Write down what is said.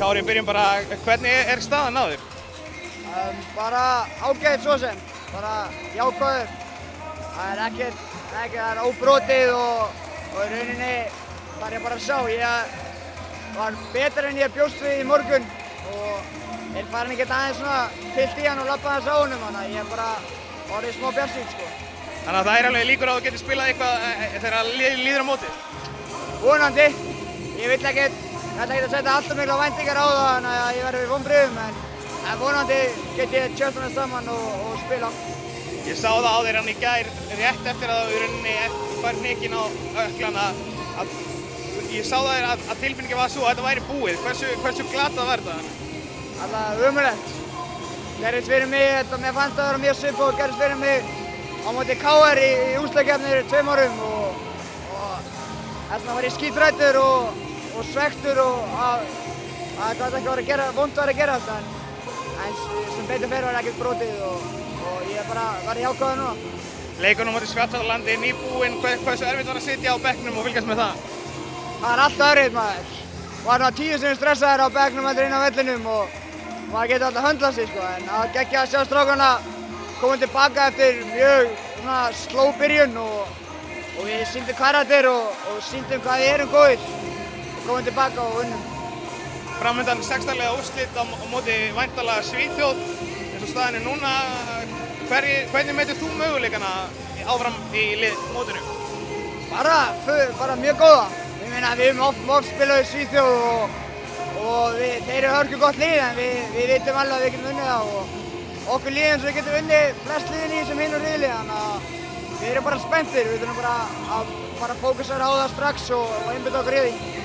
Kári, byrjum bara, hvernig er staðan á þér? Bara ágætt svo sem, bara jákvæður. Það er ekkert, það er óbrotið og í rauninni þar ég bara að sjá. Ég var betur en ég bjóst við í morgun og er farin ekkert aðeins svona fyllt í hann og labbaði aðeins á honum, þannig að ég er bara orðið smá bjartsýnn sko. Þannig að það er alveg líkur á að þú getur spilað eitthvað þegar líður á mótið? Vonandi. Ég ætla ekkert að setja alltaf mikla væntingar á það, þannig að ég verði við vonbrigðum, en vonandi get ég tjötna saman og spila. Ég sá það á þér hann í gær, rétt eftir að þú í rauninni fær hnykkinn á ökklana, að ég sá það að tilfinningin var svo að þetta væri búið. Hversu glatað var þetta? Alltaf ömurlegt. Gerðist fyrir mig, mér fannst það að vera mjög svipað og gerðist fyrir mig á móti KR í úrslitakeppni fyrir 2 árum og þess vegna var ég skítræddur og svekktur og að þetta ekki vont var að gerast, en sem betur fer var ekkert brotið og ég bara var jákvæður núna. Leikurinn á móti Svartfjallalandi er nýbúinn, hversu erfitt var að sitja á bekknum og fylgjast með það? Það er alltaf erfitt maður. Var 10 sinnum stressaður á bekknum heldur inn á vellinum og maður getur alltaf höndlað sig sko, en það var geggjað að sjá strákana koma tilbaka eftir mjög sló byrjun og við sýndum karakter og sýndum hvað við erum góðir og komum tilbaka og unnum. Framöndan 16 liða úrslit á móti væntanlega Svíþjóð eins og staðan er núna. Hvernig metur þú möguleikana áfram í mótinu? Bara mjög góða. Ég meina við höfum oft spilað í Svíþjóð og þeir eru hörku gott lið, en við vitum alveg að við getum unnið það og okkur liðin svo við getum unnið flest liðin í sem hinn og riðli, þannig að við erum bara spenntir. Við þurfum bara að fara að fókusera á það strax og einbeita okkur í því.